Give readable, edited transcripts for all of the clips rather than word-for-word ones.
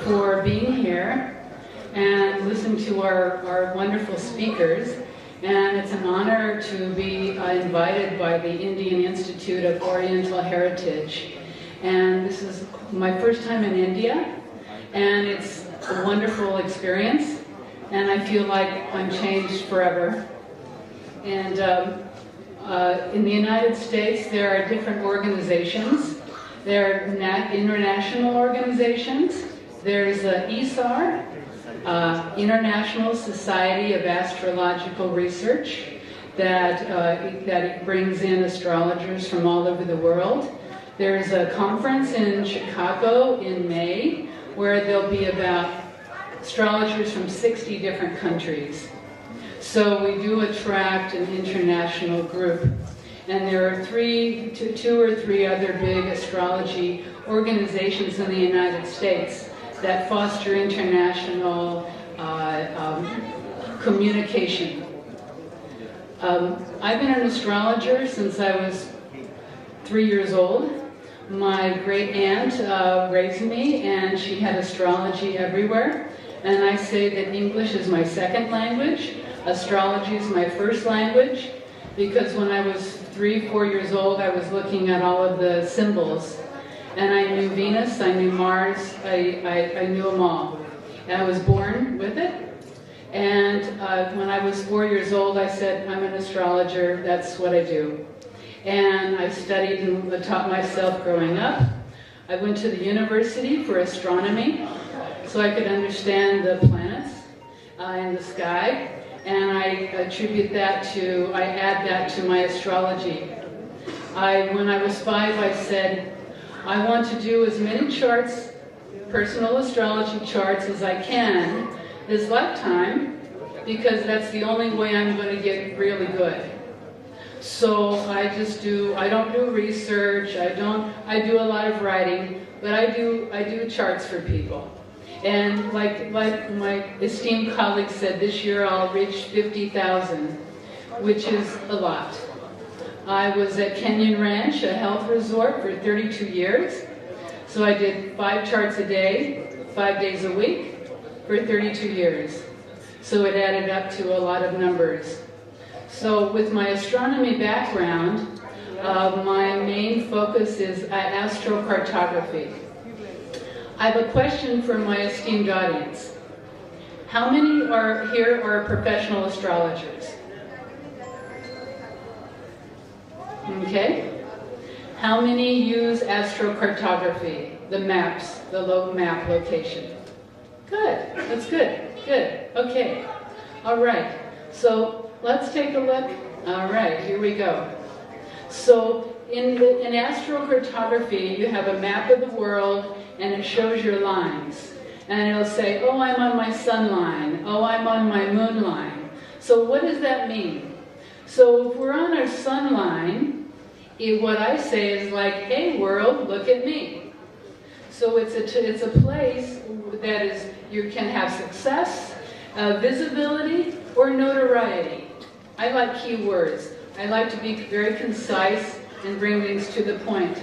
for being here and listen to our wonderful speakers. And it's an honor to be invited by the Indian Institute of Oriental Heritage. And this is my first time in India, and it's a wonderful experience, and I feel like I'm changed forever. And in the United States, there are different organizations. There are international organizations. There's ESAR, International Society of Astrological Research, that brings in astrologers from all over the world. There's a conference in Chicago in May where there'll be about astrologers from 60 different countries. So we do attract an international group. And there are two or three other big astrology organizations in the United States that foster international communication. I've been an astrologer since I was 3 years old. My great aunt raised me, and she had astrology everywhere. And I say that English is my second language, astrology is my first language, because when I was 3, 4 years old, I was looking at all of the symbols. And I knew Venus, I knew Mars, I knew them all. And I was born with it. And when I was 4 years old, I said, I'm an astrologer, that's what I do. And I studied and taught myself growing up. I went to the university for astronomy, so I could understand the planets in the sky. And I attribute that to, I add that to my astrology. When I was 5, I said, I want to do as many charts, personal astrology charts, as I can this lifetime, because that's the only way I'm going to get really good. So I don't do research, I do a lot of writing, but I do charts for people. And like my esteemed colleague said, this year I'll reach 50,000, which is a lot. I was at Kenyon Ranch, a health resort, for 32 years. So I did 5 charts a day, 5 days a week, for 32 years. So it added up to a lot of numbers. So with my astronomy background, my main focus is astrocartography. I have a question for my esteemed audience. How many here are professional astrologers? Okay. How many use astrocartography, the maps, the map location? Good, that's good, good, okay. All right, so let's take a look. All right, here we go. So in astrocartography, you have a map of the world, and it shows your lines. And it'll say, oh, I'm on my sun line. Oh, I'm on my moon line. So what does that mean? So if we're on our sun line, what I say is like, hey world, look at me. So it's a place that is, you can have success, visibility, or notoriety. I like keywords. I like to be very concise and bring things to the point.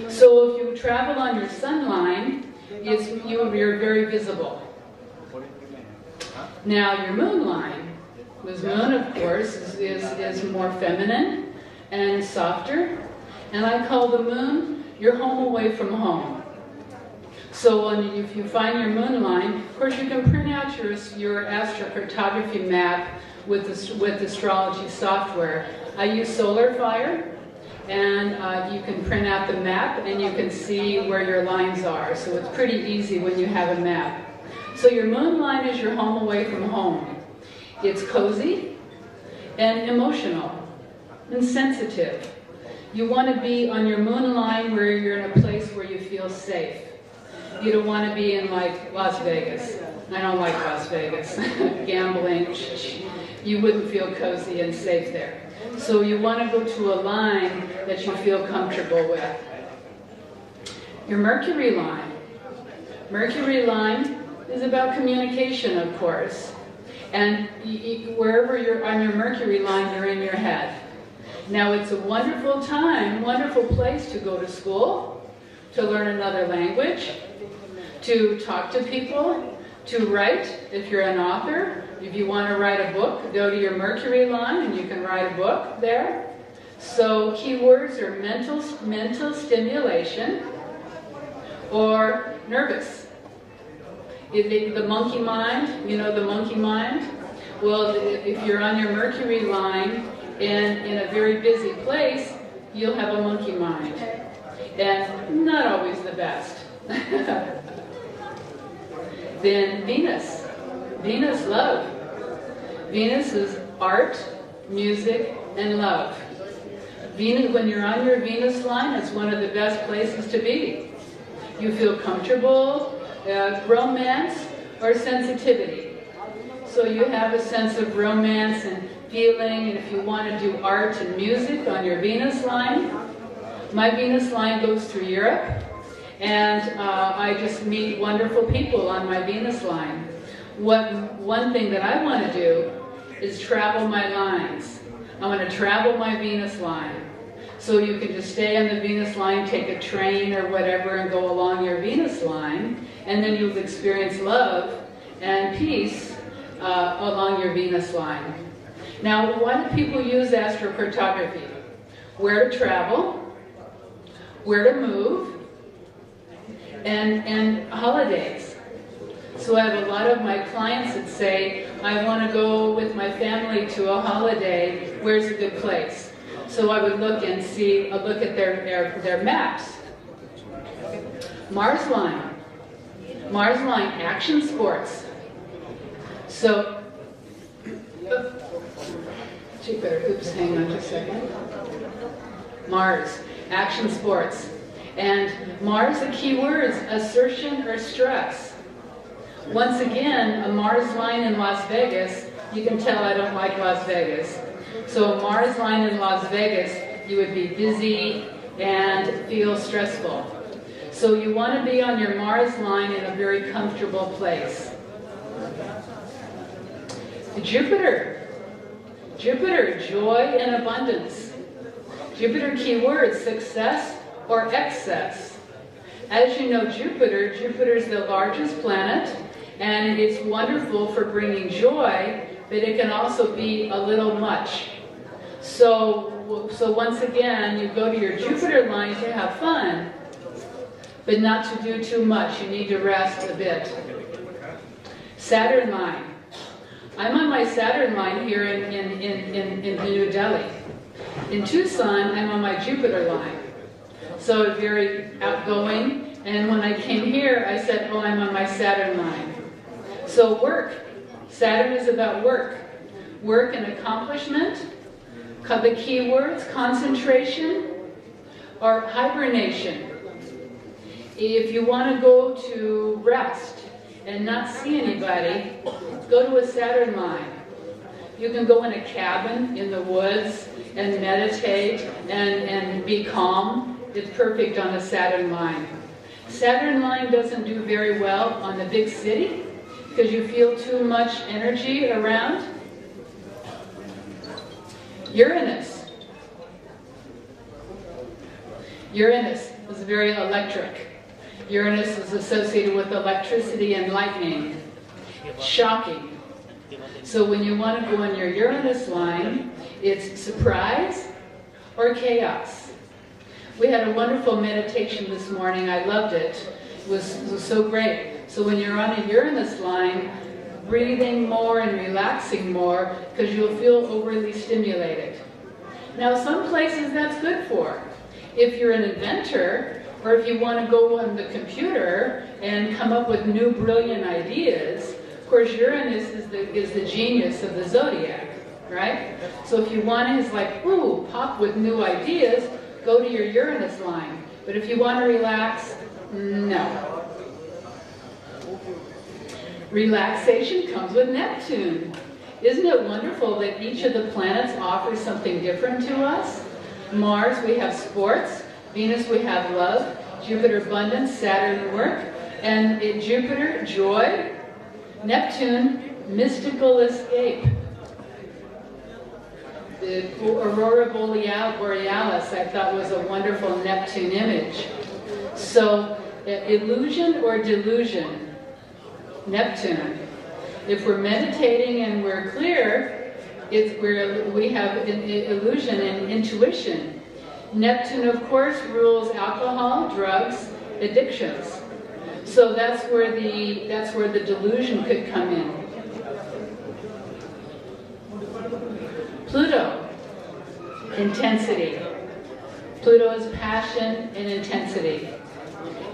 So if you travel on your sun line, you're very visible. Now your moon line, this moon of course is more feminine and softer, and I call the moon your home away from home. So if you find your moon line, of course you can print out your astrocartography map with astrology software. I use SolarFire. And you can print out the map and you can see where your lines are. So it's pretty easy when you have a map. So your moon line is your home away from home. It's cozy and emotional and sensitive. You want to be on your moon line where you're in a place where you feel safe. You don't want to be in like Las Vegas. I don't like Las Vegas. Gambling. You wouldn't feel cozy and safe there. So you want to go to a line that you feel comfortable with. Your Mercury line. Mercury line is about communication, of course. And wherever you're on your Mercury line, you're in your head. Now it's a wonderful time, wonderful place to go to school, to learn another language, to talk to people, to write, if you're an author. If you want to write a book, go to your Mercury line and you can write a book there. So keywords are mental stimulation or nervous. The monkey mind, you know the monkey mind? Well, if you're on your Mercury line and in a very busy place, you'll have a monkey mind. And not always the best. Then Venus. Venus, love. Venus is art, music, and love. Venus, when you're on your Venus line, it's one of the best places to be. You feel comfortable, romance, or sensitivity. So you have a sense of romance and feeling, and if you want to do art and music on your Venus line, my Venus line goes through Europe, and I just meet wonderful people on my Venus line. One thing that I want to do is travel my lines. I want to travel my Venus line. So you can just stay on the Venus line, take a train or whatever, and go along your Venus line, and then you'll experience love and peace along your Venus line. Now, why do people use astrocartography? Where to travel, where to move, and holidays. So I have a lot of my clients that say, I want to go with my family to a holiday, where's a good place? So I would look and look at their maps. Mars line. Mars line, action sports. So, oops, hang on just a second. Mars, action sports. And Mars, the key words, assertion or stress. Once again, a Mars line in Las Vegas, you can tell I don't like Las Vegas. So a Mars line in Las Vegas, you would be busy and feel stressful. So you want to be on your Mars line in a very comfortable place. Jupiter. Jupiter, joy and abundance. Jupiter keywords, success or excess. As you know, Jupiter is the largest planet, and it's wonderful for bringing joy, but it can also be a little much. So once again, you go to your Jupiter line to have fun, but not to do too much. You need to rest a bit. Saturn line. I'm on my Saturn line here in New Delhi. In Tucson, I'm on my Jupiter line. So very outgoing, and when I came here, I said, oh, I'm on my Saturn line. So work. Saturn is about work. Work and accomplishment. The key words, concentration or hibernation. If you want to go to rest and not see anybody, go to a Saturn line. You can go in a cabin in the woods and meditate and be calm. It's perfect on a Saturn line. Saturn line doesn't do very well on the big city because you feel too much energy around. Uranus. Uranus is very electric. Uranus is associated with electricity and lightning. Shocking. So when you want to go on your Uranus line, it's surprise or chaos. We had a wonderful meditation this morning. I loved it. It was so great. So when you're on a Uranus line, breathing more and relaxing more because you'll feel overly stimulated. Now some places that's good for. If you're an inventor, or if you want to go on the computer and come up with new brilliant ideas, of course Uranus is the genius of the zodiac, right? So if you want to, it's like, ooh, pop with new ideas, go to your Uranus line. But if you want to relax, no. Relaxation comes with Neptune. Isn't it wonderful that each of the planets offers something different to us? Mars, we have sports. Venus, we have love. Jupiter, abundance. Saturn, work. And in Jupiter, joy. Neptune, mystical escape. The Aurora Borealis, I thought, was a wonderful Neptune image. So illusion or delusion? Neptune. If we're meditating and we're clear, we have an illusion and intuition. Neptune, of course, rules alcohol, drugs, addictions. So that's where the delusion could come in. Pluto, intensity. Pluto is passion and intensity.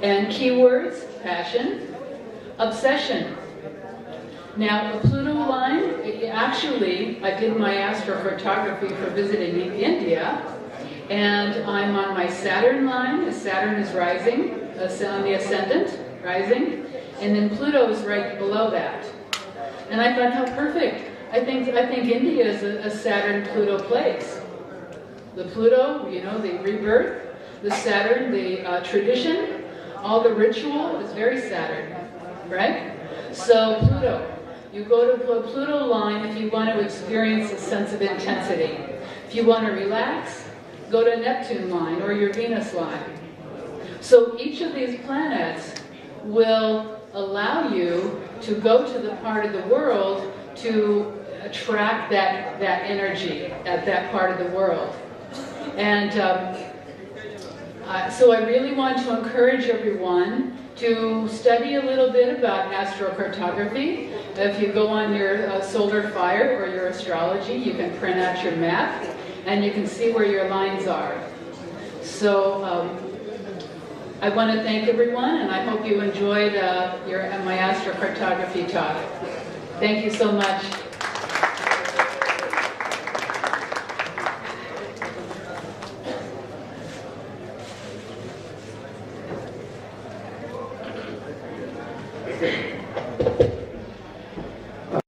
And keywords, passion, obsession. Now, the Pluto line, actually, I did my astrophotography for visiting India, and I'm on my Saturn line. The Saturn is rising, on the ascendant, rising, and then Pluto is right below that. And I thought, how perfect. I think India is a Saturn-Pluto place. The Pluto, you know, the rebirth, the Saturn, the tradition, all the ritual is very Saturn, right? So Pluto, you go to a Pluto line if you want to experience a sense of intensity. If you want to relax, go to Neptune line or your Venus line. So each of these planets will allow you to go to the part of the world to attract that energy at that part of the world. And so I really want to encourage everyone to study a little bit about astrocartography. If you go on your solar fire or your astrology, you can print out your map and you can see where your lines are. So I want to thank everyone, and I hope you enjoyed my astrocartography talk. Thank you so much. Thank you.